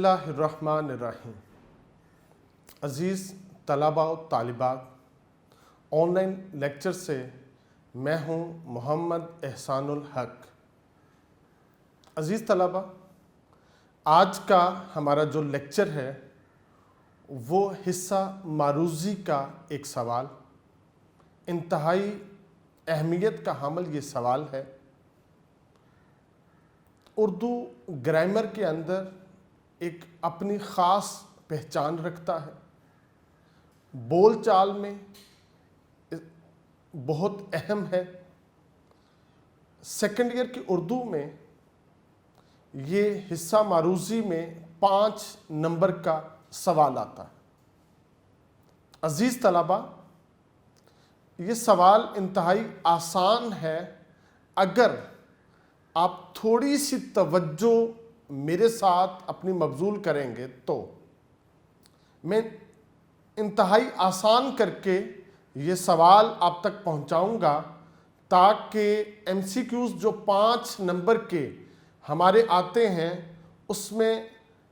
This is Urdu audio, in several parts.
اللہ الرحمن الرحیم۔ عزیز طلباء و طالبات، آن لائن لیکچر سے میں ہوں محمد احسان الحق۔ عزیز طلباء، آج کا ہمارا جو لیکچر ہے وہ حصہ معروضی کا ایک سوال، انتہائی اہمیت کا حامل یہ سوال ہے۔ اردو گرامر کے اندر ایک اپنی خاص پہچان رکھتا ہے، بول چال میں بہت اہم ہے۔ سیکنڈ ایئر کی اردو میں یہ حصہ معروضی میں 5 نمبر کا سوال آتا ہے۔ عزیز طلباء، یہ سوال انتہائی آسان ہے اگر آپ تھوڑی سی توجہ میرے ساتھ اپنی مبذول کریں گے تو۔ میں انتہائی آسان کر کے یہ سوال آپ تک پہنچاؤں گا تاکہ ایم سی کیوز جو 5 نمبر کے ہمارے آتے ہیں اس میں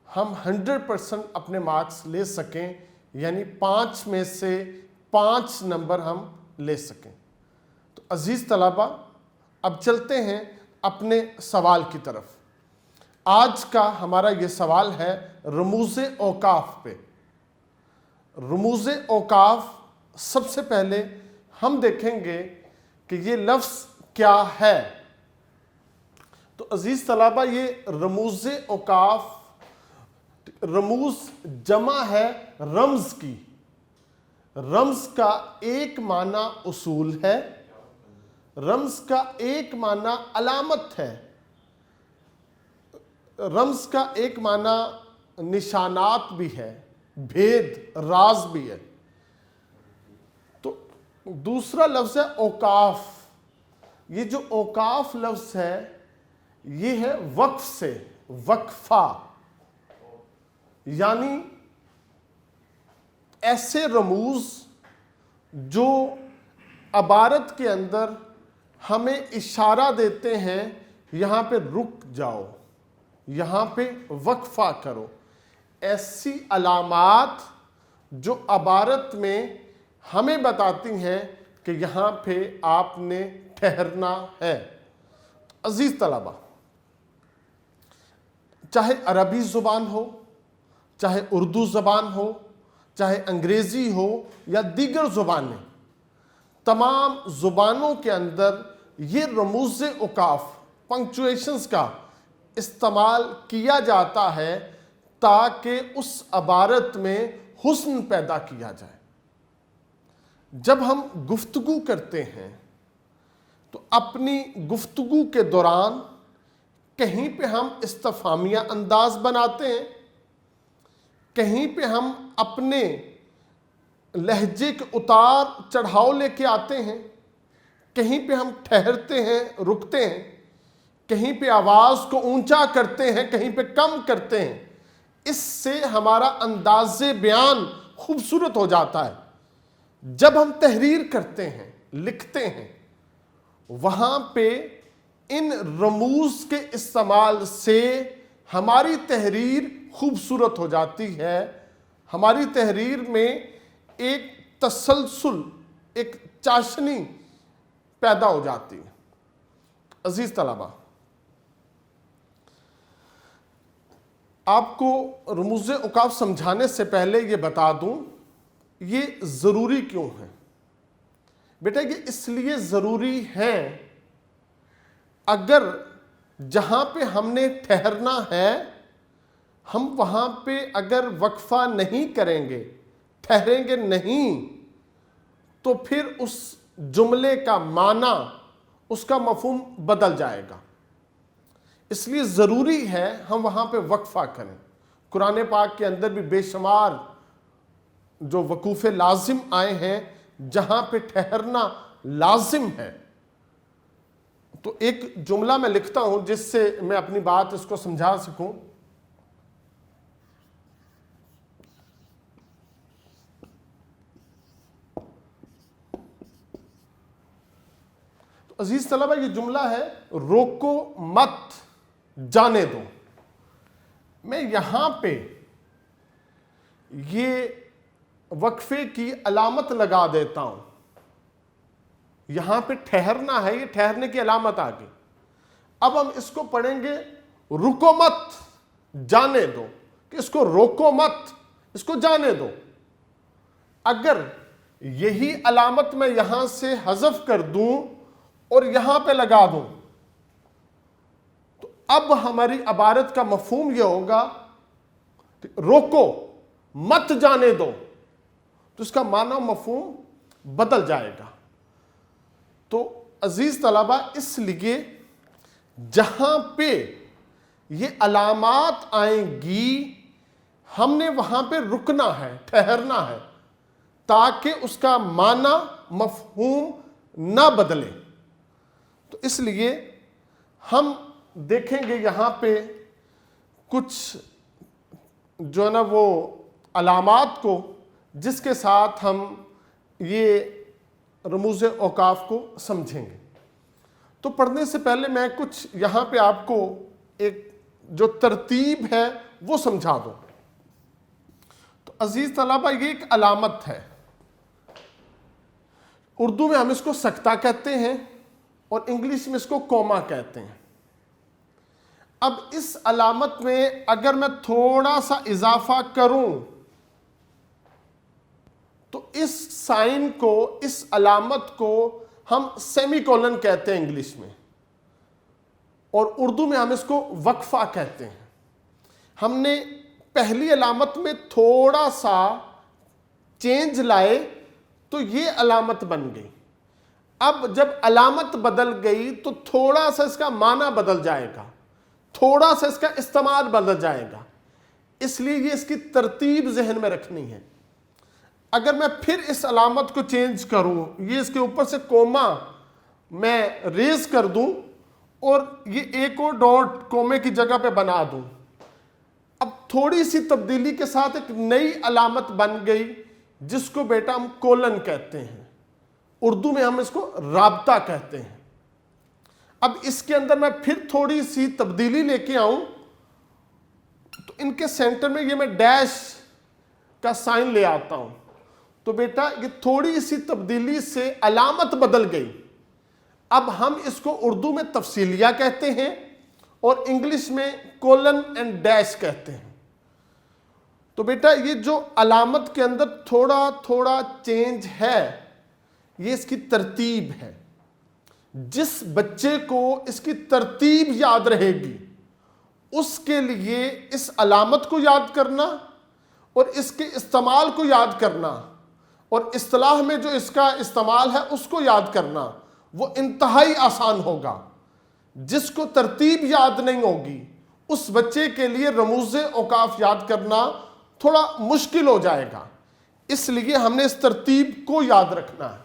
ہم 100% اپنے مارکس لے سکیں، یعنی 5 میں سے 5 نمبر ہم لے سکیں۔ تو عزیز طلباء، اب چلتے ہیں اپنے سوال کی طرف۔ آج کا ہمارا یہ سوال ہے رموز اوقاف پہ۔ رموز اوقاف، سب سے پہلے ہم دیکھیں گے کہ یہ لفظ کیا ہے۔ تو عزیز طلباء، یہ رموز اوقاف، رموز جمع ہے رمز کی۔ رمز کا ایک معنی اصول ہے، رمز کا ایک معنی علامت ہے، رمز کا ایک معنی نشانات بھی ہے، بھید، راز بھی ہے۔ تو دوسرا لفظ ہے اوقاف۔ یہ جو اوقاف لفظ ہے یہ ہے وقف سے، وقفہ، یعنی ایسے رموز جو عبارت کے اندر ہمیں اشارہ دیتے ہیں یہاں پہ رک جاؤ، یہاں پہ وقفہ کرو۔ ایسی علامات جو عبارت میں ہمیں بتاتی ہیں کہ یہاں پہ آپ نے ٹھہرنا ہے۔ عزیز طلباء، چاہے عربی زبان ہو، چاہے اردو زبان ہو، چاہے انگریزی ہو یا دیگر زبانیں، تمام زبانوں کے اندر یہ رموز اوقاف، پنکچویشنز کا استعمال کیا جاتا ہے تاکہ اس عبارت میں حسن پیدا کیا جائے۔ جب ہم گفتگو کرتے ہیں تو اپنی گفتگو کے دوران کہیں پہ ہم استفہامیہ انداز بناتے ہیں، کہیں پہ ہم اپنے لہجے کے اتار چڑھاؤ لے کے آتے ہیں، کہیں پہ ہم ٹھہرتے ہیں، رکتے ہیں، کہیں پہ آواز کو اونچا کرتے ہیں، کہیں پہ کم کرتے ہیں۔ اس سے ہمارا انداز بیان خوبصورت ہو جاتا ہے۔ جب ہم تحریر کرتے ہیں، لکھتے ہیں، وہاں پہ ان رموز کے استعمال سے ہماری تحریر خوبصورت ہو جاتی ہے، ہماری تحریر میں ایک تسلسل، ایک چاشنی پیدا ہو جاتی ہے۔ عزیز طلباء، آپ کو رموز اوقاف سمجھانے سے پہلے یہ بتا دوں یہ ضروری کیوں ہے۔ بیٹا، یہ اس لیے ضروری ہے، اگر جہاں پہ ہم نے ٹھہرنا ہے ہم وہاں پہ اگر وقفہ نہیں کریں گے، ٹھہریں گے نہیں، تو پھر اس جملے کا معنی، اس کا مفہوم بدل جائے گا۔ اس لیے ضروری ہے ہم وہاں پہ وقفہ کریں۔ قرآن پاک کے اندر بھی بے شمار جو وقوف لازم آئے ہیں جہاں پہ ٹھہرنا لازم ہے۔ تو ایک جملہ میں لکھتا ہوں جس سے میں اپنی بات اس کو سمجھا سکوں۔ عزیز طلبہ، یہ جملہ ہے روکو مت، جانے دو۔ میں یہاں پہ یہ وقفے کی علامت لگا دیتا ہوں. یہاں پہ ٹھہرنا ہے, یہ ٹھہرنے کی علامت آ گئی. اب ہم اس کو پڑھیں گے رکو مت, جانے دو, کہ اس کو روکو مت, اس کو جانے دو. اگر یہی علامت میں یہاں سے حذف کر دوں اور یہاں پہ لگا دوں تو اب ہماری عبارت کا مفہوم یہ ہوگا کہ روکو مت جانے دو, تو اس کا معنی مفہوم بدل جائے گا. تو عزیز طلبہ, اس لیے جہاں پہ یہ علامات آئیں گی ہم نے وہاں پہ رکنا ہے, ٹھہرنا ہے, تاکہ اس کا معنی مفہوم نہ بدلے. تو اس لیے ہم دیکھیں گے یہاں پہ کچھ جو ہے نا وہ علامات کو, جس کے ساتھ ہم یہ رموز اوقاف کو سمجھیں گے. تو پڑھنے سے پہلے میں کچھ یہاں پہ آپ کو ایک جو ترتیب ہے وہ سمجھا دوں. تو عزیز طلبہ, یہ ایک علامت ہے. اردو میں ہم اس کو سکتہ کہتے ہیں اور انگلش میں اس کو کوما کہتے ہیں. اب اس علامت میں اگر میں تھوڑا سا اضافہ کروں تو اس سائن کو, اس علامت کو ہم سیمی کولن کہتے ہیں انگلش میں, اور اردو میں ہم اس کو وقفہ کہتے ہیں. ہم نے پہلی علامت میں تھوڑا سا چینج لائے تو یہ علامت بن گئی. اب جب علامت بدل گئی تو تھوڑا سا اس کا معنی بدل جائے گا, تھوڑا سا اس کا استعمال بدل جائے گا. اس لیے یہ اس کی ترتیب ذہن میں رکھنی ہے. اگر میں پھر اس علامت کو چینج کروں, یہ اس کے اوپر سے کوما میں ریز کر دوں اور یہ ایک اور ڈاٹ کومے کی جگہ پہ بنا دوں, اب تھوڑی سی تبدیلی کے ساتھ ایک نئی علامت بن گئی جس کو بیٹا ہم کولن کہتے ہیں. اردو میں ہم اس کو رابطہ کہتے ہیں. اب اس کے اندر میں پھر تھوڑی سی تبدیلی لے کے آؤں تو ان کے سینٹر میں یہ میں ڈیش کا سائن لے آتا ہوں. تو بیٹا یہ تھوڑی سی تبدیلی سے علامت بدل گئی. اب ہم اس کو اردو میں تفصیلیہ کہتے ہیں اور انگلش میں کولن اینڈ ڈیش کہتے ہیں. تو بیٹا یہ جو علامت کے اندر تھوڑا تھوڑا چینج ہے یہ اس کی ترتیب ہے. جس بچے کو اس کی ترتیب یاد رہے گی اس کے لیے اس علامت کو یاد کرنا اور اس کے استعمال کو یاد کرنا اور اصطلاح میں جو اس کا استعمال ہے اس کو یاد کرنا وہ انتہائی آسان ہوگا. جس کو ترتیب یاد نہیں ہوگی اس بچے کے لیے رموز اوقاف یاد کرنا تھوڑا مشکل ہو جائے گا. اس لیے ہم نے اس ترتیب کو یاد رکھنا ہے.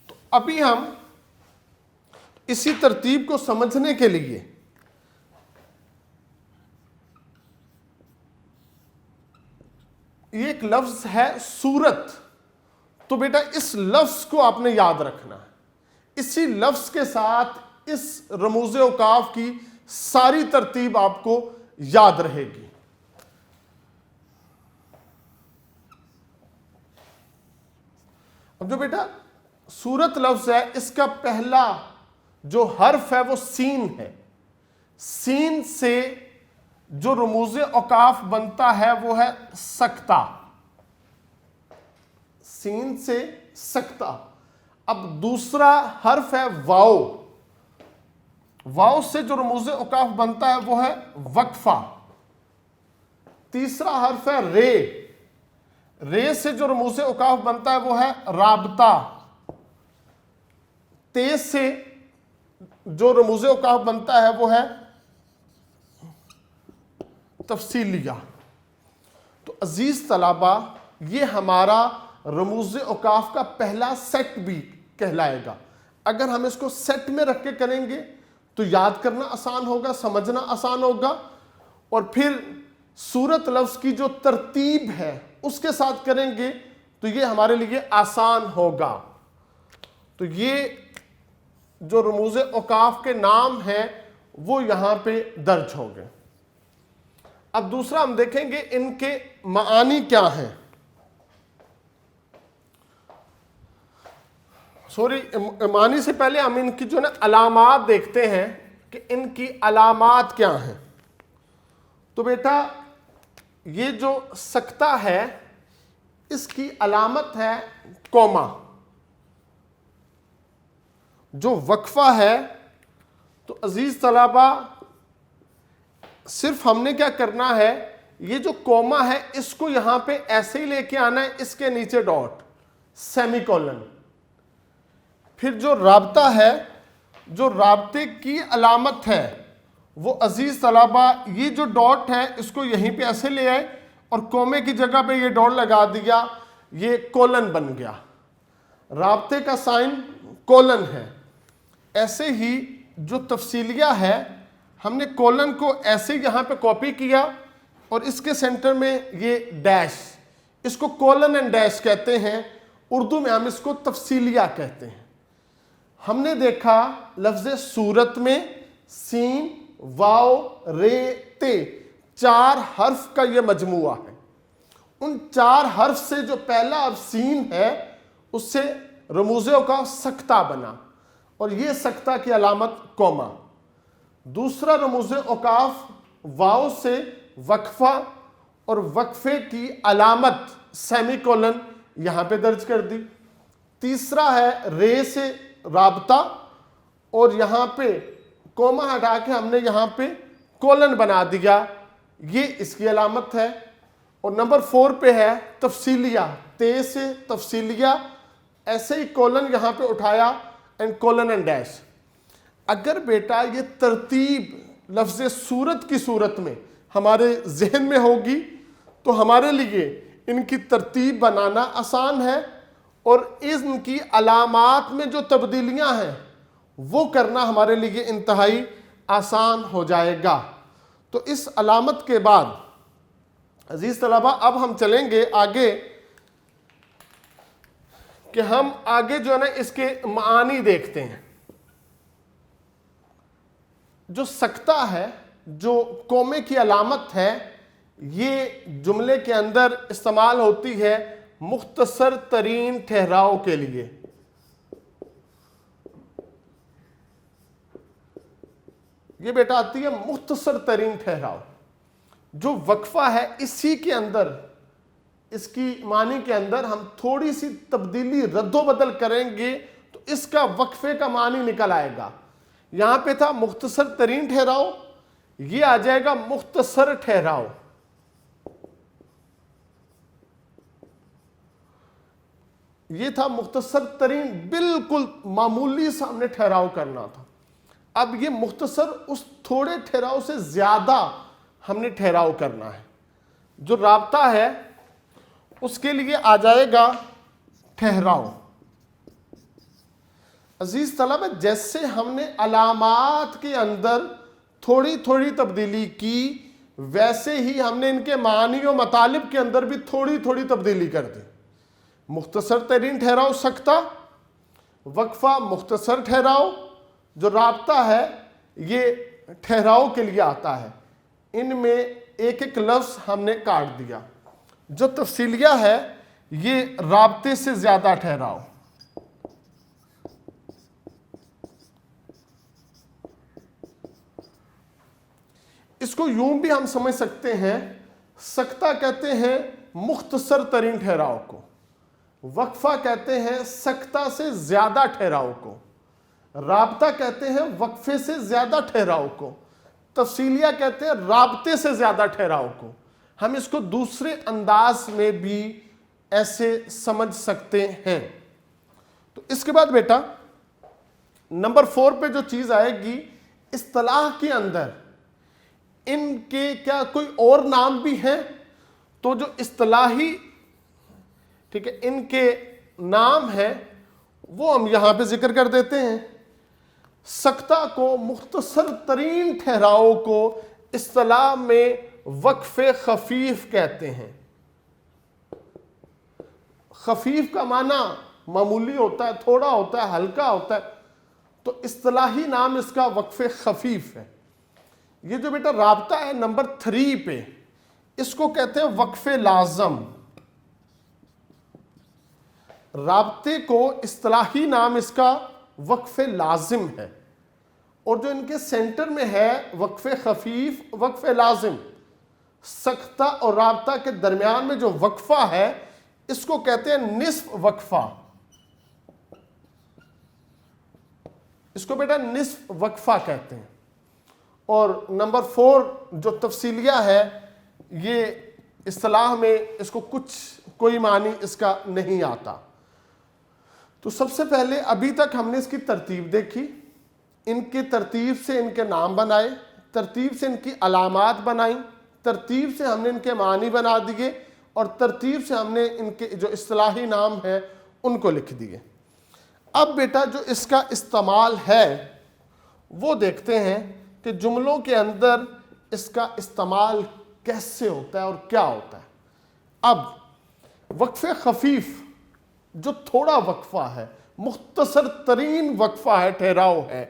تو ابھی ہم اسی ترتیب کو سمجھنے کے لیے یہ ایک لفظ ہے سورت. تو بیٹا اس لفظ کو آپ نے یاد رکھنا ہے. اسی لفظ کے ساتھ اس رموز اوقاف کی ساری ترتیب آپ کو یاد رہے گی. اب جو بیٹا سورت لفظ ہے اس کا پہلا جو حرف ہے وہ سین ہے. سین سے جو رموز اوقاف بنتا ہے وہ ہے سکتہ. سین سے سکتہ. اب دوسرا حرف ہے واو. واو سے جو رموز اوقاف بنتا ہے وہ ہے وقفہ. تیسرا حرف ہے رے. رے سے جو رموز اوقاف بنتا ہے وہ ہے رابطہ. تے سے جو رموز اوقاف بنتا ہے وہ ہے تفصیلیہ. تو عزیز طلبہ یہ ہمارا رموز اوقاف کا پہلا سیٹ بھی کہلائے گا. اگر ہم اس کو سیٹ میں رکھ کے کریں گے تو یاد کرنا آسان ہوگا, سمجھنا آسان ہوگا, اور پھر سورت لفظ کی جو ترتیب ہے اس کے ساتھ کریں گے تو یہ ہمارے لیے آسان ہوگا. تو یہ جو رموز اوقاف کے نام ہیں وہ یہاں پہ درج ہوں گے. اب دوسرا ہم دیکھیں گے ان کے معانی کیا ہیں. سوری، معانی سے پہلے ہم ان کی جو نا علامات دیکھتے ہیں کہ ان کی علامات کیا ہیں. تو بیٹا یہ جو سکتہ ہے اس کی علامت ہے کوما. جو وقفہ ہے تو عزیز طلبہ صرف ہم نے کیا کرنا ہے، یہ جو کوما ہے اس کو یہاں پہ ایسے ہی لے کے آنا ہے، اس کے نیچے ڈاٹ سیمی کولن. پھر جو رابطہ ہے، جو رابطے کی علامت ہے وہ عزیز طلبہ یہ جو ڈاٹ ہے اس کو یہیں پہ ایسے لے آئے اور کومے کی جگہ پہ یہ ڈاٹ لگا دیا، یہ کولن بن گیا. رابطے کا سائن کولن ہے. ایسے ہی جو تفصیلیہ ہے ہم نے کولن کو ایسے یہاں پہ کاپی کیا اور اس کے سینٹر میں یہ ڈیش، اس کو کولن اینڈ ڈیش کہتے ہیں. اردو میں ہم اس کو تفصیلیہ کہتے ہیں. ہم نے دیکھا لفظ صورت میں سین، واو، رے، تے 4 حرف کا یہ مجموعہ ہے. ان 4 حرف سے جو پہلا حرف سین ہے اس سے رموز اوقاف سکتہ بنا اور یہ سکتہ کی علامت کوما. دوسرا رموز اوقاف واو سے وقفہ اور وقفے کی علامت سیمی کولن یہاں پہ درج کر دی. تیسرا ہے رے سے رابطہ اور یہاں پہ کوما ہٹا کے ہم نے یہاں پہ کولن بنا دیا، یہ اس کی علامت ہے. اور نمبر 4 پہ ہے تفصیلیہ، تے سے تفصیلیہ، ایسے ہی کولن یہاں پہ اٹھایا اینڈ کولن اینڈ ڈیش. اگر بیٹا یہ ترتیب لفظ صورت کی صورت میں ہمارے ذہن میں ہوگی تو ہمارے لیے ان کی ترتیب بنانا آسان ہے اور ان کی علامات میں جو تبدیلیاں ہیں وہ کرنا ہمارے لیے انتہائی آسان ہو جائے گا. تو اس علامت کے بعد عزیز طلبہ اب ہم چلیں گے آگے کہ ہم آگے جو ہے نا اس کے معانی دیکھتے ہیں. جو سکتہ ہے، جو کومے کی علامت ہے، یہ جملے کے اندر استعمال ہوتی ہے مختصر ترین ٹھہراؤ کے لیے. یہ بیٹا آتی ہے مختصر ترین ٹھہراؤ. جو وقفہ ہے اسی کے اندر، اس کی معنی کے اندر ہم تھوڑی سی تبدیلی رد و بدل کریں گے تو اس کا وقفے کا معنی نکل آئے گا. یہاں پہ تھا مختصر ترین ٹھہراؤ، یہ آ جائے گا مختصر ٹھہراؤ. یہ تھا مختصر ترین، بالکل معمولی سا ہم نے ٹھہراؤ کرنا تھا. اب یہ مختصر اس تھوڑے ٹھہراؤ سے زیادہ ہم نے ٹھہراؤ کرنا ہے. جو رابطہ ہے اس کے لیے آ جائے گا ٹھہراؤ. عزیز طلبہ جیسے ہم نے علامات کے اندر تھوڑی تھوڑی تبدیلی کی ویسے ہی ہم نے ان کے معانی و مطالب کے اندر بھی تھوڑی تھوڑی تبدیلی کر دی. مختصر ترین ٹھہراؤ سکتہ، وقفہ مختصر ٹھہراؤ، جو رابطہ ہے یہ ٹھہراؤ کے لیے آتا ہے. ان میں ایک ایک لفظ ہم نے کاٹ دیا. جو تفصیلیہ ہے یہ رابطے سے زیادہ ٹھہراؤ. اس کو یوں بھی ہم سمجھ سکتے ہیں، سکتہ کہتے ہیں مختصر ترین ٹھہراؤ کو، وقفہ کہتے ہیں سکتہ سے زیادہ ٹھہراؤ کو، رابطہ کہتے ہیں وقفے سے زیادہ ٹھہراؤ کو، تفصیلیہ کہتے ہیں رابطے سے زیادہ ٹھہراؤ کو. ہم اس کو دوسرے انداز میں بھی ایسے سمجھ سکتے ہیں. تو اس کے بعد بیٹا نمبر 4 پہ جو چیز آئے گی، اصطلاح کے اندر ان کے کیا کوئی اور نام بھی ہیں؟ تو جو اصطلاحی ٹھیک ہے ان کے نام ہیں وہ ہم یہاں پہ ذکر کر دیتے ہیں. سکتہ کو، مختصر ترین ٹھہراؤ کو اصطلاح میں وقف خفیف کہتے ہیں. خفیف کا معنی معمولی ہوتا ہے، تھوڑا ہوتا ہے، ہلکا ہوتا ہے، تو اصطلاحی نام اس کا وقف خفیف ہے. یہ جو بیٹا رابطہ ہے نمبر 3 پہ، اس کو کہتے ہیں وقف لازم. رابطے کو اصطلاحی نام اس کا وقف لازم ہے. اور جو ان کے سینٹر میں ہے وقف خفیف، وقف لازم، سکتہ اور رابطہ کے درمیان میں جو وقفہ ہے اس کو کہتے ہیں نصف وقفہ. اس کو بیٹا نصف وقفہ کہتے ہیں. اور نمبر 4 جو تفصیلیہ ہے، یہ اصطلاح میں اس کو کوئی معنی اس کا نہیں آتا. تو سب سے پہلے ابھی تک ہم نے اس کی ترتیب دیکھی، ان کی ترتیب سے ان کے نام بنائے، ترتیب سے ان کی علامات بنائیں، ترتیب سے ہم نے ان کے معنی بنا دیے، اور ترتیب سے ہم نے ان کے جو اصطلاحی نام ہیں ان کو لکھ دیے. اب بیٹا جو اس کا استعمال ہے وہ دیکھتے ہیں کہ جملوں کے اندر اس کا استعمال کیسے ہوتا ہے اور کیا ہوتا ہے. اب وقف خفیف جو تھوڑا وقفہ ہے، مختصر ترین وقفہ ہے، ٹھہراؤ ہے،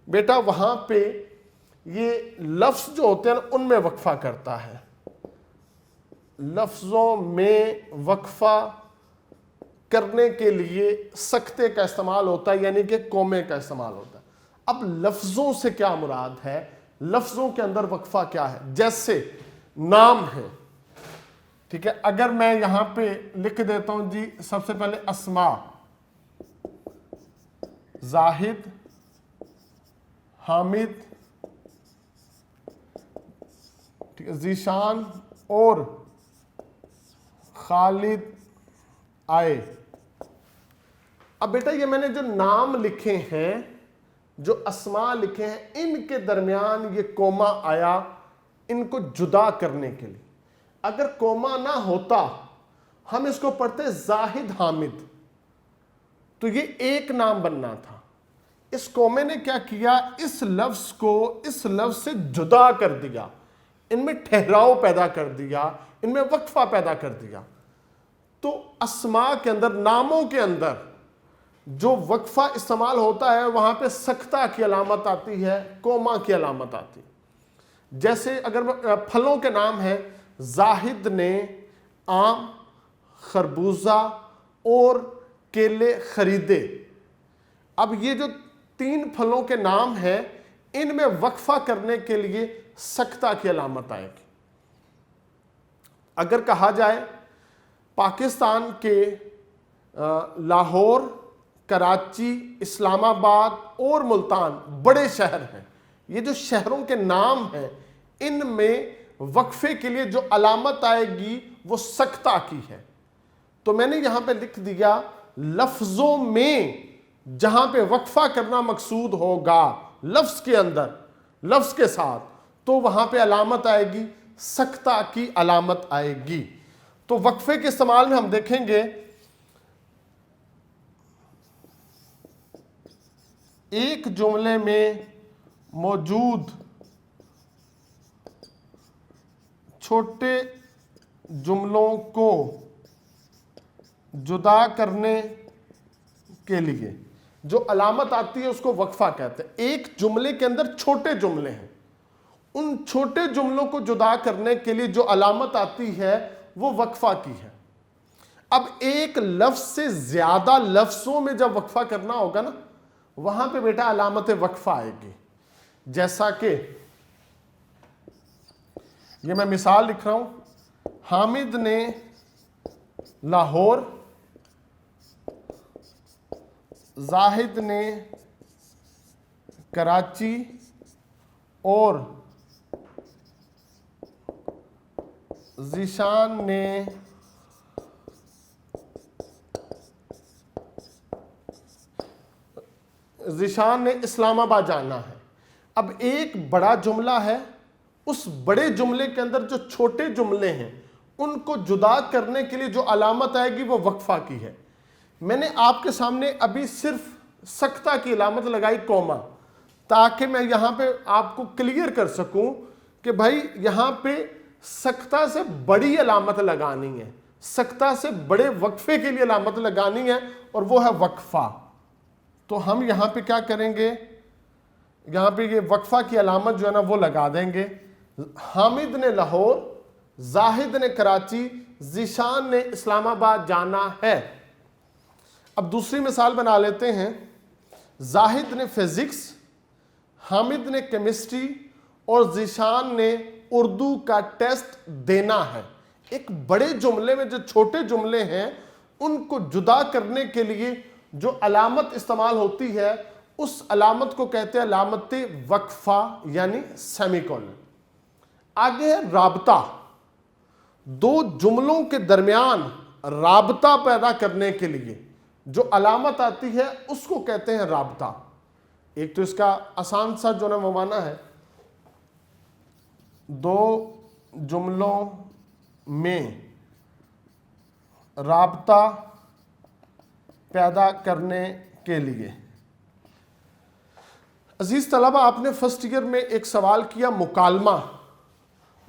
بیٹا وہاں پہ یہ لفظ جو ہوتے ہیں ان میں وقفہ کرتا ہے. لفظوں میں وقفہ کرنے کے لیے سکتے کا استعمال ہوتا ہے، یعنی کہ کومے کا استعمال ہوتا ہے. اب لفظوں سے کیا مراد ہے، لفظوں کے اندر وقفہ کیا ہے؟ جیسے نام ہے، ٹھیک ہے، اگر میں یہاں پہ لکھ دیتا ہوں جی سب سے پہلے اسماء، زاہد، حامد، ٹھیک ہے، ذیشان اور خالد آئے. اب بیٹا یہ میں نے جو نام لکھے ہیں، جو اسماء لکھے ہیں، ان کے درمیان یہ کوما آیا ان کو جدا کرنے کے لیے. اگر کوما نہ ہوتا ہم اس کو پڑھتے زاہد حامد، تو یہ ایک نام بننا تھا. اس کومے نے کیا کیا، اس لفظ کو اس لفظ سے جدا کر دیا، ان میں ٹھہراؤ پیدا کر دیا، ان میں وقفہ پیدا کر دیا. تو اسماء کے اندر، ناموں کے اندر جو وقفہ استعمال ہوتا ہے وہاں پہ سکتہ کی علامت آتی ہے، کوما کی علامت آتی ہے. جیسے اگر پھلوں کے نام ہیں، زاہد نے آم، خربوزہ اور کیلے خریدے. اب یہ جو 3 پھلوں کے نام ہیں ان میں وقفہ کرنے کے لیے سکتہ کی علامت آئے گی. اگر کہا جائے پاکستان کے لاہور، کراچی، اسلام آباد اور ملتان بڑے شہر ہیں، یہ جو شہروں کے نام ہیں ان میں وقفے کے لیے جو علامت آئے گی وہ سکتہ کی ہے. تو میں نے یہاں پہ لکھ دیا لفظوں میں جہاں پہ وقفہ کرنا مقصود ہوگا لفظ کے اندر، لفظ کے ساتھ، تو وہاں پہ علامت آئے گی سکتہ کی علامت آئے گی. تو وقفے کے استعمال میں ہم دیکھیں گے ایک جملے میں موجود چھوٹے جملوں کو جدا کرنے کے لیے جو علامت آتی ہے اس کو وقفہ کہتے ہیں. ایک جملے کے اندر چھوٹے جملے ہیں، ان چھوٹے جملوں کو جدا کرنے کے لیے جو علامت آتی ہے وہ وقفہ کی ہے. اب ایک لفظ سے زیادہ لفظوں میں جب وقفہ کرنا ہوگا نا، وہاں پہ بیٹا علامت وقفہ آئے گی. جیسا کہ یہ میں مثال لکھ رہا ہوں، حامد نے لاہور، زاہد نے کراچی اور ذیشان نے اسلام آباد جانا ہے. اب ایک بڑا جملہ ہے، اس بڑے جملے کے اندر جو چھوٹے جملے ہیں ان کو جدا کرنے کے لیے جو علامت آئے گی وہ وقفہ کی ہے. میں نے آپ کے سامنے ابھی صرف سکتہ کی علامت لگائی کوما، تاکہ میں یہاں پہ آپ کو کلیئر کر سکوں کہ بھائی یہاں پہ سکتہ سے بڑی علامت لگانی ہے، سکتہ سے بڑے وقفے کے لیے علامت لگانی ہے، اور وہ ہے وقفہ. تو ہم یہاں پہ کیا کریں گے، یہاں پہ یہ وقفہ کی علامت جو ہے نا وہ لگا دیں گے. حامد نے لاہور، زاہد نے کراچی، ذیشان نے اسلام آباد جانا ہے۔ اب دوسری مثال بنا لیتے ہیں۔ زاہد نے فزکس، حامد نے کیمسٹری اور ذیشان نے اردو کا ٹیسٹ دینا ہے۔ ایک بڑے جملے میں جو چھوٹے جملے ہیں ان کو جدا کرنے کے لیے جو علامت استعمال ہوتی ہے اس علامت کو کہتے ہیں علامت وقفہ یعنی سیمی کولن۔ آگے ہے رابطہ۔ دو جملوں کے درمیان رابطہ پیدا کرنے کے لیے جو علامت آتی ہے اس کو کہتے ہیں رابطہ۔ ایک تو اس کا آسان سا جو نا وہ معنی ہے، دو جملوں میں رابطہ پیدا کرنے کے لیے۔ عزیز طلبہ، آپ نے فرسٹ ایئر میں ایک سوال کیا مکالمہ۔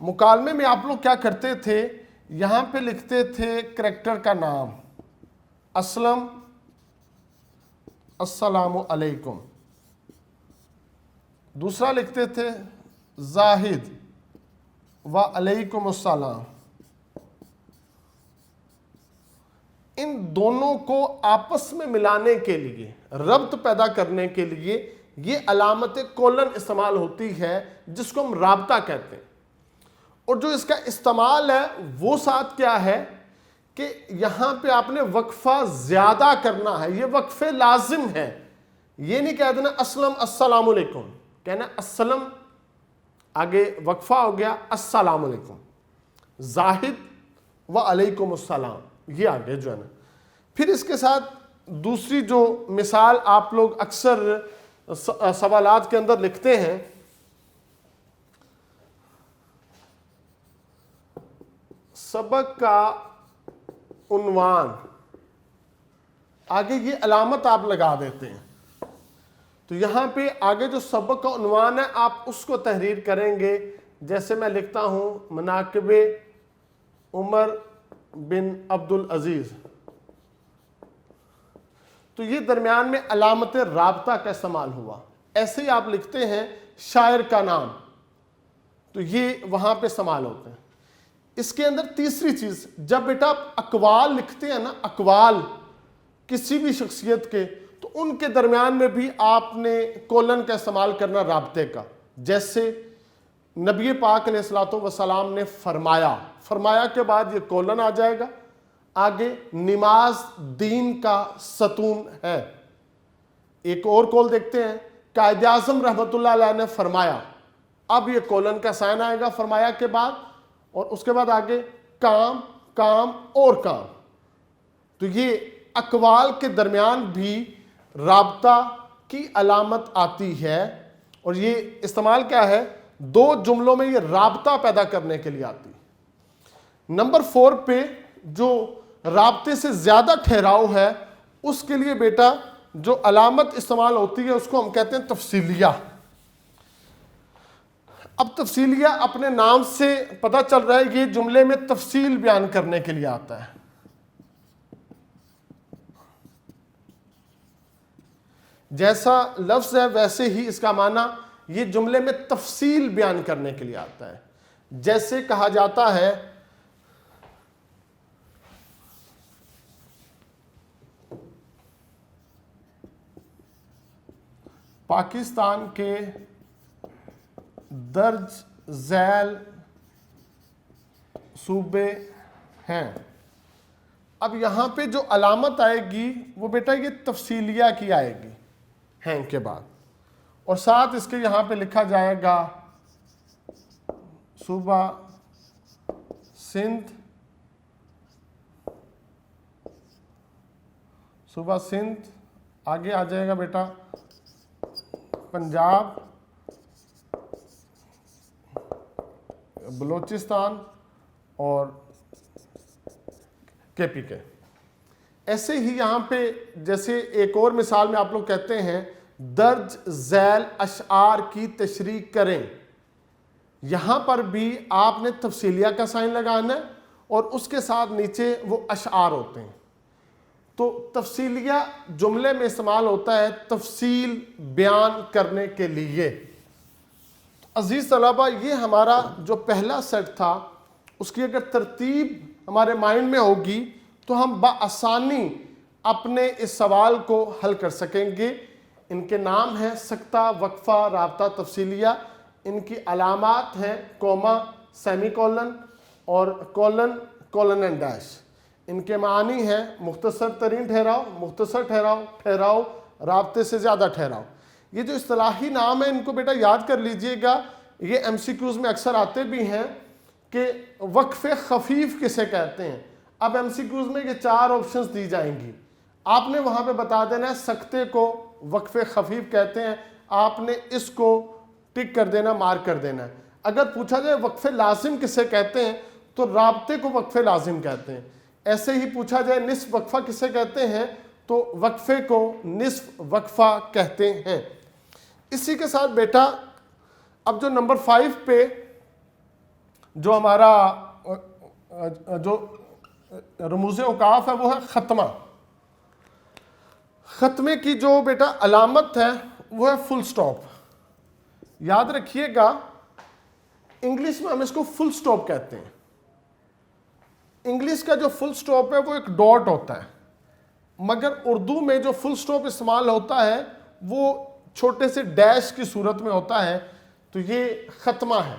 مکالمے میں آپ لوگ کیا کرتے تھے، یہاں پہ لکھتے تھے کریکٹر کا نام، اسلم، السلام علیکم۔ دوسرا لکھتے تھے زاہد وعلیکم السلام۔ ان دونوں کو آپس میں ملانے کے لیے، ربط پیدا کرنے کے لیے یہ علامت کولن استعمال ہوتی ہے جس کو ہم رابطہ کہتے ہیں۔ اور جو اس کا استعمال ہے وہ ساتھ کیا ہے کہ یہاں پہ آپ نے وقفہ زیادہ کرنا ہے، یہ وقفے لازم ہے۔ یہ نہیں کہہ دینا اسلم السلام علیکم، کہنا اسلم آگے وقفہ ہو گیا السلام علیکم، زاہد وعلیکم السلام، یہ آگے جو ہے نا۔ پھر اس کے ساتھ دوسری جو مثال آپ لوگ اکثر سوالات کے اندر لکھتے ہیں، سبق کا عنوان، آگے یہ علامت آپ لگا دیتے ہیں۔ تو یہاں پہ آگے جو سبق کا عنوان ہے آپ اس کو تحریر کریں گے، جیسے میں لکھتا ہوں مناقب عمر بن عبدالعزیز، تو یہ درمیان میں علامت رابطہ کا استعمال ہوا۔ ایسے ہی آپ لکھتے ہیں شاعر کا نام، تو یہ وہاں پہ استعمال ہوتے ہیں۔ اس کے اندر تیسری چیز، جب بیٹا آپ اقوال لکھتے ہیں نا، اقوال کسی بھی شخصیت کے، تو ان کے درمیان میں بھی آپ نے کولن کا استعمال کرنا رابطے کا۔ جیسے نبی پاک علیہ الصلوۃ والسلام نے فرمایا، فرمایا کے بعد یہ کولن آ جائے گا۔ آگے نماز دین کا ستون ہے۔ ایک اور کول دیکھتے ہیں، قائد اعظم رحمۃ اللہ علیہ نے فرمایا، اب یہ کولن کا سائن آئے گا فرمایا کے بعد، اور اس کے بعد آگے کام، کام اور کام۔ تو یہ اقوال کے درمیان بھی رابطہ کی علامت آتی ہے، اور یہ استعمال کیا ہے، دو جملوں میں یہ رابطہ پیدا کرنے کے لیے آتی ہے۔ نمبر 4 پہ جو رابطے سے زیادہ ٹھہراؤ ہے اس کے لیے بیٹا جو علامت استعمال ہوتی ہے اس کو ہم کہتے ہیں تفصیلیہ۔ اب تفصیلیہ اپنے نام سے پتہ چل رہا ہے یہ جملے میں تفصیل بیان کرنے کے لیے آتا ہے۔ جیسا لفظ ہے ویسے ہی اس کا معنی یہ جملے میں تفصیل بیان کرنے کے لیے آتا ہے۔ جیسے کہا جاتا ہے پاکستان کے درج ذیل صوبے ہیں۔ اب یہاں پہ جو علامت آئے گی وہ بیٹا یہ تفصیلیہ کی آئے گی ہیں کے بعد، اور ساتھ اس کے یہاں پہ لکھا جائے گا صوبہ سندھ، صوبہ سندھ، آگے آ جائے گا بیٹا پنجاب، بلوچستان اور کے پی کے۔ ایسے ہی یہاں پہ جیسے ایک اور مثال میں آپ لوگ کہتے ہیں درج ذیل اشعار کی تشریح کریں، یہاں پر بھی آپ نے تفصیلیہ کا سائن لگانا ہے اور اس کے ساتھ نیچے وہ اشعار ہوتے ہیں۔ تو تفصیلیہ جملے میں استعمال ہوتا ہے تفصیل بیان کرنے کے لیے۔ عزیز طلبہ، یہ ہمارا جو پہلا سیٹ تھا اس کی اگر ترتیب ہمارے مائنڈ میں ہوگی تو ہم بآسانی اپنے اس سوال کو حل کر سکیں گے۔ ان کے نام ہیں سکتہ، وقفہ، رابطہ تفصیلیہ۔ ان کی علامات ہیں کوما، سیمی کولن اور کولن، کولن اینڈ ڈیش۔ ان کے معنی ہیں مختصر ترین ٹھہراؤ، مختصر ٹھہراؤ، ٹھہراؤ، رابطے سے زیادہ ٹھہراؤ۔ یہ جو اصطلاحی نام ہے ان کو بیٹا یاد کر لیجئے گا، یہ ایم سی کیوز میں اکثر آتے بھی ہیں کہ وقف خفیف کسے کہتے ہیں۔ اب ایم سی کیوز میں یہ 4 آپشنز دی جائیں گی، آپ نے وہاں پہ بتا دینا ہے سکتے کو وقف خفیف کہتے ہیں، آپ نے اس کو ٹک کر دینا، مارک کر دینا ہے۔ اگر پوچھا جائے وقف لازم کسے کہتے ہیں تو رابطے کو وقف لازم کہتے ہیں۔ ایسے ہی پوچھا جائے نصف وقفہ کسے کہتے ہیں تو وقفے کو نصف وقفہ کہتے ہیں۔ اسی کے ساتھ بیٹا اب جو نمبر 5 پہ جو ہمارا جو رموز اوقاف ہے وہ ہے ختمہ۔ ختمے کی جو بیٹا علامت ہے وہ ہے فل سٹاپ۔ یاد رکھیے گا انگلش میں ہم اس کو فل سٹاپ کہتے ہیں۔ انگلش کا جو فل سٹاپ ہے وہ ایک ڈاٹ ہوتا ہے، مگر اردو میں جو فل سٹاپ استعمال ہوتا ہے وہ چھوٹے سے ڈیش کی صورت میں ہوتا ہے، تو یہ ختمہ ہے۔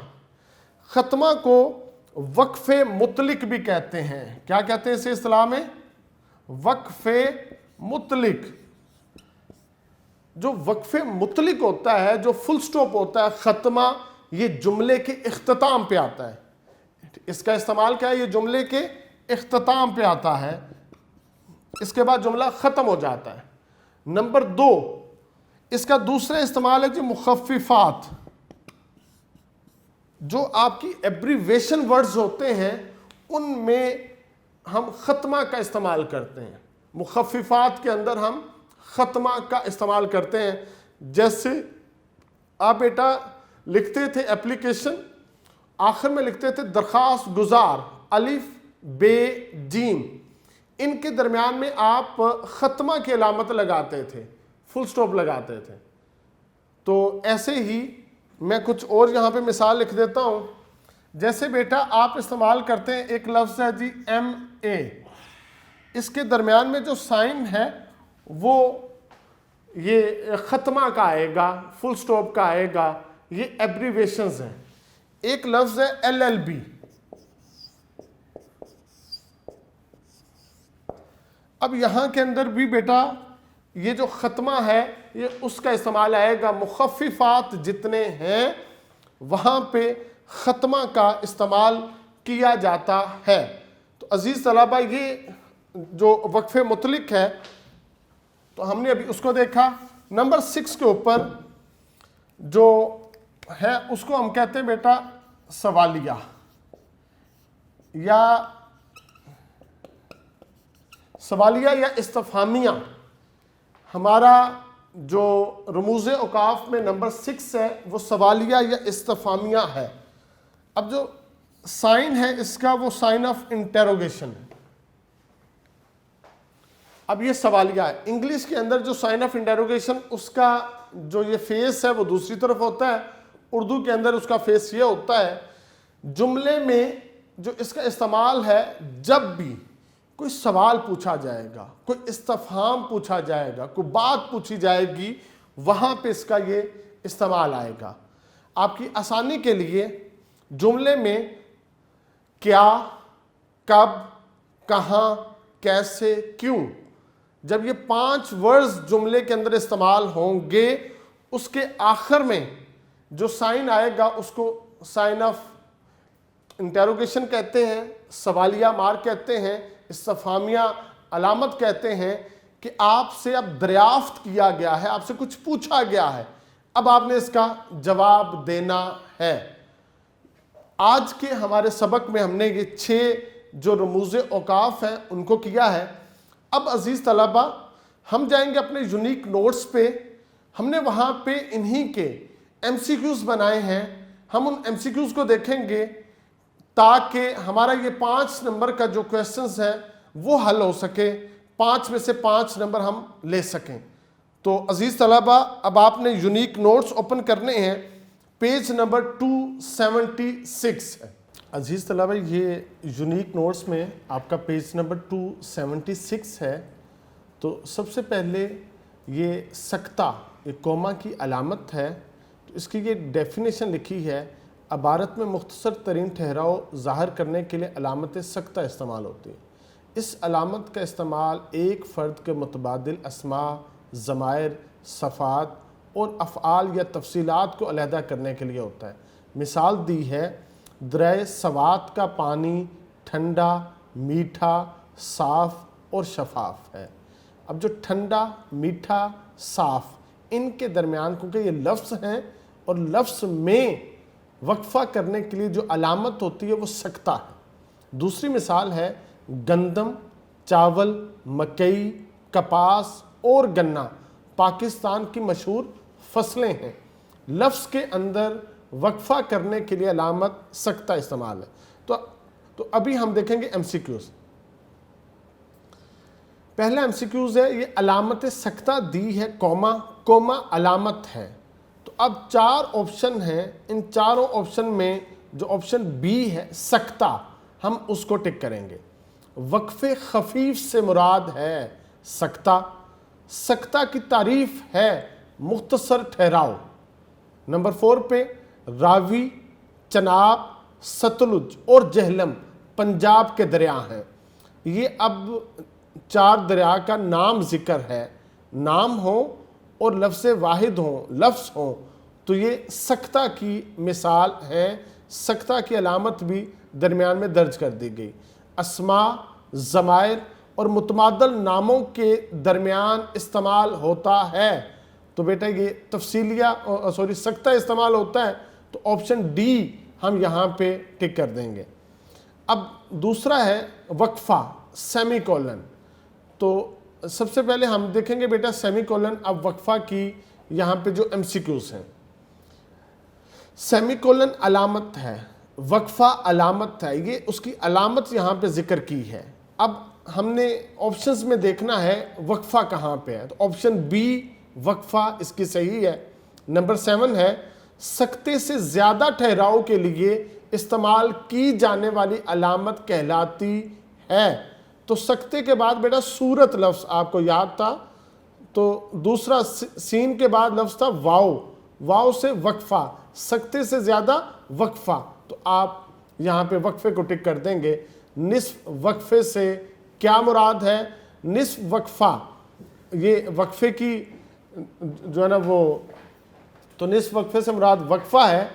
ختمہ کو وقف مطلق بھی کہتے ہیں۔ کیا کہتے ہیں اسے اصطلاح میں؟ وقف مطلق۔ جو وقف مطلق ہوتا ہے، جو فل سٹاپ ہوتا ہے، ختمہ، یہ جملے کے اختتام پہ آتا ہے۔ اس کا استعمال کیا ہے؟ یہ جملے کے اختتام پہ آتا ہے، اس کے بعد جملہ ختم ہو جاتا ہے۔ نمبر 2 اس کا دوسرا استعمال ہے جو مخففات، جو آپ کی ایبریویشن ورڈز ہوتے ہیں ان میں ہم ختمہ کا استعمال کرتے ہیں۔ مخففات کے اندر ہم ختمہ کا استعمال کرتے ہیں۔ جیسے آپ بیٹا لکھتے تھے اپلیکیشن، آخر میں لکھتے تھے درخواست گزار، الف بے جیم، ان کے درمیان میں آپ ختمہ کی علامت لگاتے تھے، فل سٹاپ لگاتے تھے۔ تو ایسے ہی میں کچھ اور یہاں پہ مثال لکھ دیتا ہوں۔ جیسے بیٹا آپ استعمال کرتے ہیں ایک لفظ ہے جی ایم اے، اس کے درمیان میں جو سائن ہے وہ یہ ختمہ کا آئے گا، فل سٹاپ کا آئے گا، یہ ایبریویشنز ہیں۔ ایک لفظ ہے ایل ایل بی، اب یہاں کے اندر بھی بیٹا یہ جو ختمہ ہے یہ اس کا استعمال آئے گا۔ مخففات جتنے ہیں وہاں پہ ختمہ کا استعمال کیا جاتا ہے۔ تو عزیز طلبہ یہ جو وقف مطلق ہے تو ہم نے ابھی اس کو دیکھا۔ نمبر 6 کے اوپر جو ہے اس کو ہم کہتے ہیں بیٹا سوالیہ یا استفہامیہ۔ ہمارا جو رموز اوقاف میں نمبر 6 ہے وہ سوالیہ یا استفہامیہ ہے۔ اب جو سائن ہے اس کا وہ سائن آف انٹیروگیشن ہے۔ اب یہ سوالیہ ہے۔ انگلش کے اندر جو سائن آف انٹیروگیشن اس کا جو یہ فیس ہے وہ دوسری طرف ہوتا ہے، اردو کے اندر اس کا فیس یہ ہوتا ہے۔ جملے میں جو اس کا استعمال ہے جب بھی کوئی سوال پوچھا جائے گا، کوئی استفہام پوچھا جائے گا، کوئی بات پوچھی جائے گی، وہاں پہ اس کا یہ استعمال آئے گا۔ آپ کی آسانی کے لیے جملے میں کیا، کب، کہاں، کیسے، کیوں، جب یہ 5 ورڈز جملے کے اندر استعمال ہوں گے اس کے آخر میں جو سائن آئے گا اس کو سائن آف انٹیروگیشن کہتے ہیں، سوالیہ مارک کہتے ہیں، استفہامیہ علامت کہتے ہیں کہ آپ سے اب دریافت کیا گیا ہے، آپ سے کچھ پوچھا گیا ہے، اب آپ نے اس کا جواب دینا ہے۔ آج کے ہمارے سبق میں ہم نے یہ 6 جو رموز اوقاف ہیں ان کو کیا ہے۔ اب عزیز طلبہ ہم جائیں گے اپنے یونیک نوٹس پہ، ہم نے وہاں پہ انہی کے ایم سی کیوز بنائے ہیں، ہم ان ایم سی کیوز کو دیکھیں گے تاکہ ہمارا یہ 5 نمبر کا جو کویسچنز ہے وہ حل ہو سکے، 5 میں سے 5 نمبر ہم لے سکیں۔ تو عزیز طلبہ اب آپ نے یونیک نوٹس اوپن کرنے ہیں، پیج نمبر 276 ہے۔ عزیز طلبہ یہ یونیک نوٹس میں آپ کا پیج نمبر 276 ہے. تو سب سے پہلے یہ سکتہ یہ کوما کی علامت ہے. تو اس کی یہ ڈیفینیشن لکھی ہے, عبارت میں مختصر ترین ٹھہراؤ ظاہر کرنے کے لیے علامت سکتہ استعمال ہوتی ہے. اس علامت کا استعمال ایک فرد کے متبادل اسماء, ضمائر, صفات اور افعال یا تفصیلات کو علیحدہ کرنے کے لیے ہوتا ہے. مثال دی ہے, دریائے سوات کا پانی ٹھنڈا, میٹھا, صاف اور شفاف ہے. اب جو ٹھنڈا, میٹھا, صاف ان کے درمیان کیونکہ یہ لفظ ہیں اور لفظ میں وقفہ کرنے کے لیے جو علامت ہوتی ہے وہ سکتہ ہے. دوسری مثال ہے گندم, چاول, مکئی, کپاس اور گنا پاکستان کی مشہور فصلیں ہیں. لفظ کے اندر وقفہ کرنے کے لیے علامت سکتہ استعمال ہے. تو ابھی ہم دیکھیں گے MCQs. پہلا MCQs ہے, یہ علامت سکتہ دی ہے کوما علامت ہے. تو اب 4 آپشن ہیں, ان چاروں آپشن میں جو آپشن B ہے سکتہ, ہم اس کو ٹک کریں گے. وقفے خفیف سے مراد ہے سکتہ. سکتہ کی تعریف ہے مختصر ٹھہراؤ. نمبر 4 پہ راوی, چناب, ستلج اور جہلم پنجاب کے دریا ہیں. یہ اب 4 دریا کا نام ذکر ہے, نام ہو اور لفظ واحد ہوں, لفظ ہوں, تو یہ سکتہ کی مثال ہے. سکتہ کی علامت بھی درمیان میں درج کر دی گئی. اسماء, ضمائر اور متمادل ناموں کے درمیان استعمال ہوتا ہے. تو بیٹا یہ تفصیلیہ سکتہ استعمال ہوتا ہے, تو آپشن ڈی ہم یہاں پہ ٹک کر دیں گے. اب دوسرا ہے وقفہ سیمی کولن. تو سب سے پہلے ہم دیکھیں گے بیٹا سیمی کولن. اب وقفہ کی یہاں پہ جو MCQs ہیں, سیمی کولن علامت ہے, وقفہ علامت ہے, یہ اس کی علامت یہاں پہ ذکر کی ہے. اب ہم نے آپشنز میں دیکھنا ہے وقفہ کہاں پہ ہے, تو آپشن B وقفہ اس کی صحیح ہے. نمبر 7 ہے سکتے سے زیادہ ٹھہراؤ کے لیے استعمال کی جانے والی علامت کہلاتی ہے. تو سکتے کے بعد بیٹا صورت لفظ آپ کو یاد تھا, تو دوسرا سین کے بعد لفظ تھا واو, واو سے وقفہ, سکتے سے زیادہ وقفہ. تو آپ یہاں پہ وقفے کو ٹک کر دیں گے. نصف وقفے سے کیا مراد ہے؟ نصف وقفہ, یہ وقفے کی جو ہے نا وہ, تو نصف وقفے سے مراد وقفہ ہے,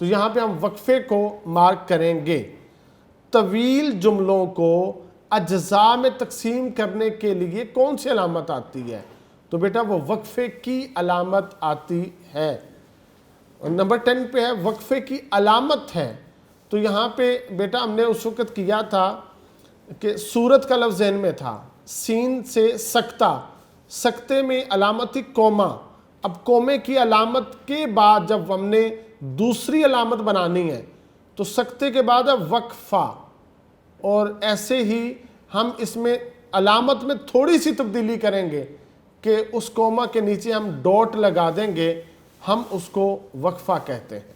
تو یہاں پہ ہم وقفے کو مارک کریں گے. طویل جملوں کو اجزاء میں تقسیم کرنے کے لیے کون سی علامت آتی ہے؟ تو بیٹا وہ وقفے کی علامت آتی ہے. نمبر 10 پہ ہے وقفے کی علامت ہے. تو یہاں پہ بیٹا ہم نے اس وقت کیا تھا کہ صورت کا لفظ ذہن میں تھا, سین سے سکتہ, سکتے میں علامتی کوما. اب کومے کی علامت کے بعد جب ہم نے دوسری علامت بنانی ہے تو سکتے کے بعد ہے وقفہ, اور ایسے ہی ہم اس میں علامت میں تھوڑی سی تبدیلی کریں گے کہ اس کوما کے نیچے ہم ڈاٹ لگا دیں گے, ہم اس کو وقفہ کہتے ہیں.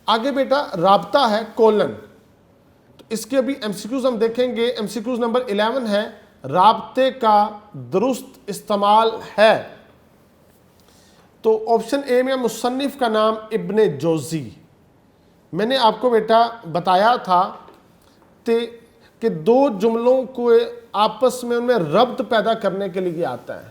آگے بیٹا رابطہ ہے کولن. تو اس کے ابھی MCQs ہم دیکھیں گے. MCQs نمبر 11 ہے رابطے کا درست استعمال ہے. تو آپشن اے میں مصنف کا نام ابن جوزی. میں نے آپ کو بیٹا بتایا تھا کہ 2 جملوں کو آپس میں ان میں ربط پیدا کرنے کے لیے آتا ہے.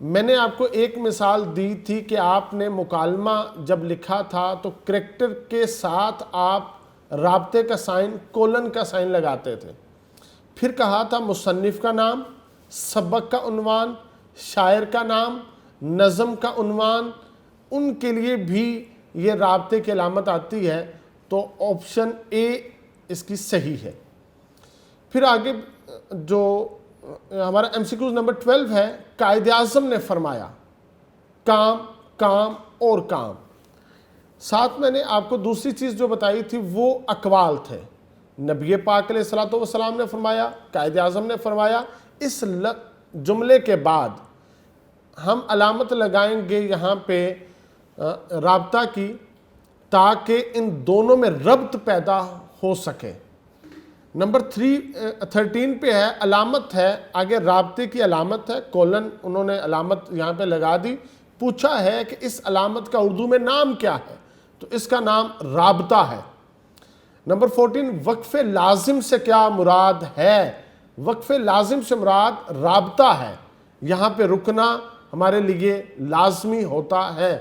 میں نے آپ کو ایک مثال دی تھی کہ آپ نے مکالمہ جب لکھا تھا تو کریکٹر کے ساتھ آپ رابطے کا سائن کولن کا سائن لگاتے تھے. پھر کہا تھا مصنف کا نام, سبق کا عنوان, شاعر کا نام, نظم کا عنوان, ان کے لیے بھی یہ رابطے کی علامت آتی ہے. تو آپشن اے اس کی صحیح ہے. پھر آگے جو ہمارا MCQs نمبر 12 ہے قائد اعظم نے فرمایا, کام, کام اور کام. ساتھ میں نے آپ کو دوسری چیز جو بتائی تھی وہ اقوال تھے. نبی پاک علیہ الصلوۃ والسلام نے فرمایا, قائد اعظم نے فرمایا. اس جملے کے بعد ہم علامت لگائیں گے یہاں پہ رابطہ کی. تاکہ ان دونوں میں ربط پیدا ہو سکے۔ نمبر 13 پہ ہے علامت ہے، آگے رابطے کی علامت ہے، کولن انہوں نے علامت یہاں پہ لگا دی، پوچھا ہے کہ اس علامت کا اردو میں نام کیا ہے، تو اس کا نام رابطہ ہے۔ نمبر 14 وقف لازم سے کیا مراد ہے؟ وقف لازم سے مراد رابطہ ہے، یہاں پہ رکنا ہمارے لیے لازمی ہوتا ہے۔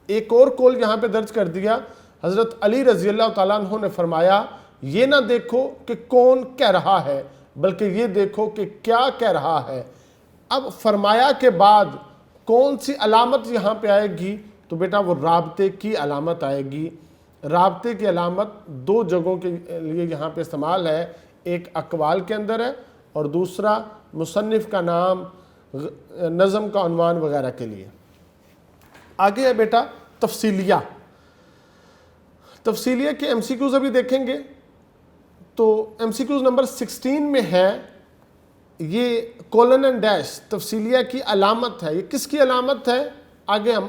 ایک اور قول یہاں پہ درج کر دیا، حضرت علی رضی اللہ تعالیٰ عنہ نے فرمایا یہ نہ دیکھو کہ کون کہہ رہا ہے بلکہ یہ دیکھو کہ کیا کہہ رہا ہے۔ اب فرمایا کے بعد کون سی علامت یہاں پہ آئے گی؟ تو بیٹا وہ رابطے کی علامت آئے گی۔ رابطے کی علامت دو جگہوں کے لیے یہاں پہ استعمال ہے، ایک اقوال کے اندر ہے اور دوسرا مصنف کا نام، نظم کا عنوان وغیرہ کے لیے۔ آگے ہے بیٹا تفصیلیہ۔ تفصیلیہ کے ایم سی کیوز ابھی دیکھیں گے، تو ایم سی کیوز نمبر 16 میں ہے یہ کولن اینڈ ڈیش تفصیلیہ کی علامت ہے۔ یہ کس کی علامت ہے؟ آگے ہم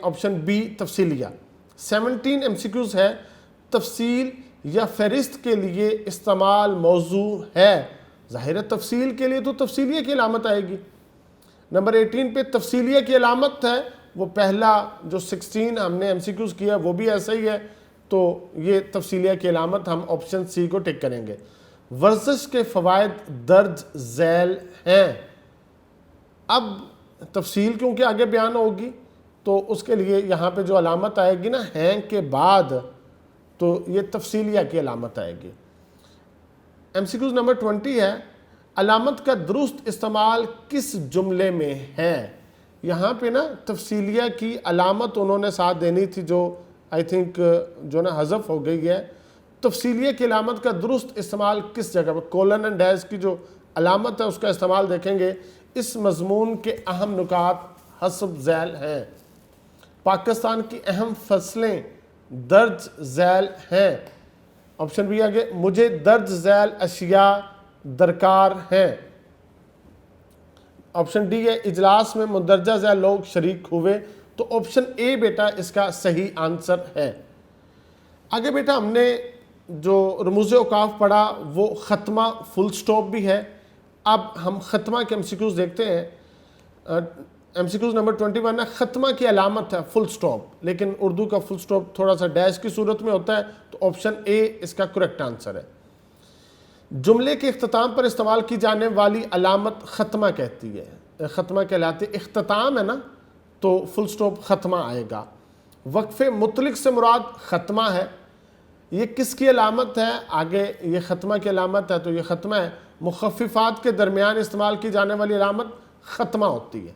آپشن بی تفصیلیہ۔ 17 ایم سی کیوز ہے تفصیل یا فہرست کے لیے استعمال موضوع ہے، ظاہر ہے تفصیل کے لیے تو تفصیلیہ کی علامت آئے گی۔ نمبر 18 پہ تفصیلیہ کی علامت ہے، وہ پہلا جو 16 ہم نے ایم سی کیوز کیا وہ بھی ایسا ہی ہے، تو یہ تفصیلیہ کی علامت ہم آپشن سی کو ٹک کریں گے۔ ورزش کے فوائد درج ذیل ہیں، اب تفصیل کیونکہ آگے بیان ہوگی تو اس کے لیے یہاں پہ جو علامت آئے گی نا ہیں کے بعد، تو یہ تفصیلیہ کی علامت آئے گی۔ ایم سی کیوز نمبر 20 ہے علامت کا درست استعمال کس جملے میں ہے؟ یہاں پہ نا تفصیلیہ کی علامت انہوں نے ساتھ دینی تھی جو آئی تھنک جو نا حذف ہو گئی ہے۔ تفصیلیہ کی علامت کا درست استعمال کس جگہ پر؟ کولن اینڈ ڈیش کی جو علامت ہے اس کا استعمال دیکھیں گے، اس مضمون کے اہم نکات حسب ذیل ہیں، پاکستان کی اہم فصلیں درج ذیل ہیں۔ آپشن بی آگے مجھے درج ذیل اشیاء درکار ہیں۔ آپشن ڈی ہے اجلاس میں مندرجہ ذیل لوگ شریک ہوئے، تو آپشن اے بیٹا اس کا صحیح آنسر ہے۔ آگے بیٹا ہم نے جو رموز اوقاف پڑھا وہ ختمہ فل سٹاپ بھی ہے۔ اب ہم ختمہ کے ایم سی کیوز دیکھتے ہیں۔ ایم سی کیوز نمبر 21 ہے ختمہ کی علامت ہے فل سٹاپ، لیکن اردو کا فل سٹاپ تھوڑا سا ڈیش کی صورت میں ہوتا ہے، تو آپشن اے اس کا کریکٹ آنسر ہے۔ جملے کے اختتام پر استعمال کی جانے والی علامت ختمہ کہتی ہے، ختمہ کہلاتی ہے۔ اختتام ہے نا تو فل سٹاپ ختمہ آئے گا۔ وقف مطلق سے مراد ختمہ ہے، یہ کس کی علامت ہے؟ آگے یہ ختمہ کی علامت ہے تو یہ ختمہ ہے۔ مخففات کے درمیان استعمال کی جانے والی علامت ختمہ ہوتی ہے۔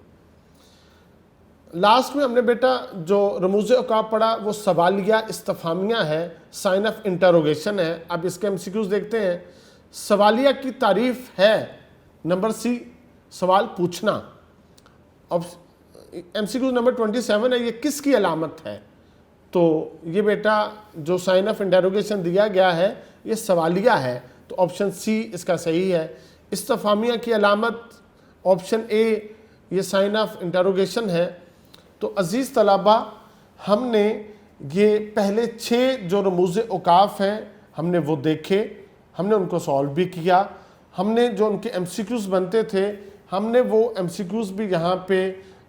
لاسٹ میں ہم نے بیٹا جو رموز اوقاف پڑھا وہ سوالیہ استفہامیہ ہے، سائن آف انٹروگیشن ہے۔ اب اس کے ایم سی کیوز دیکھتے ہیں۔ سوالیہ کی تعریف ہے نمبر سی سوال پوچھنا۔ اب ایم سی کیوز نمبر 27 ہے یہ کس کی علامت ہے؟ تو یہ بیٹا جو سائن آف انٹروگیشن دیا گیا ہے یہ سوالیہ ہے، تو آپشن سی اس کا صحیح ہے۔ استفہامیہ کی علامت آپشن اے یہ سائن آف انٹروگیشن ہے۔ تو عزیز طلبہ ہم نے یہ پہلے 6 جو رموز اوقاف ہیں ہم نے وہ دیکھے، ہم نے ان کو سالو بھی کیا، ہم نے جو ان کے ایم سی کیوز بنتے تھے ہم نے وہ ایم سی کیوز بھی یہاں پہ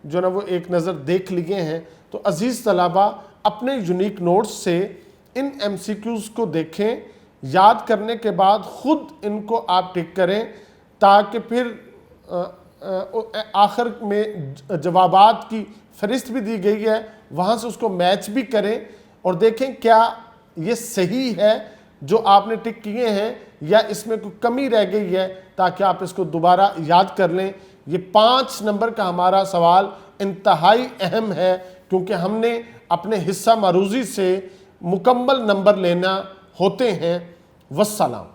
جو نا وہ ایک نظر دیکھ لیے ہیں۔ تو عزیز طلبہ اپنے یونیک نوٹس سے ان ایم سی کیوز کو دیکھیں، یاد کرنے کے بعد خود ان کو آپ ٹک کریں تاکہ پھر آخر میں جوابات کی فہرست بھی دی گئی ہے وہاں سے اس کو میچ بھی کریں اور دیکھیں کیا یہ صحیح ہے جو آپ نے ٹک کیے ہیں یا اس میں کوئی کمی رہ گئی ہے، تاکہ آپ اس کو دوبارہ یاد کر لیں۔ یہ 5 نمبر کا ہمارا سوال انتہائی اہم ہے کیونکہ ہم نے اپنے حصہ معروضی سے مکمل نمبر لینا ہوتے ہیں۔ والسلام۔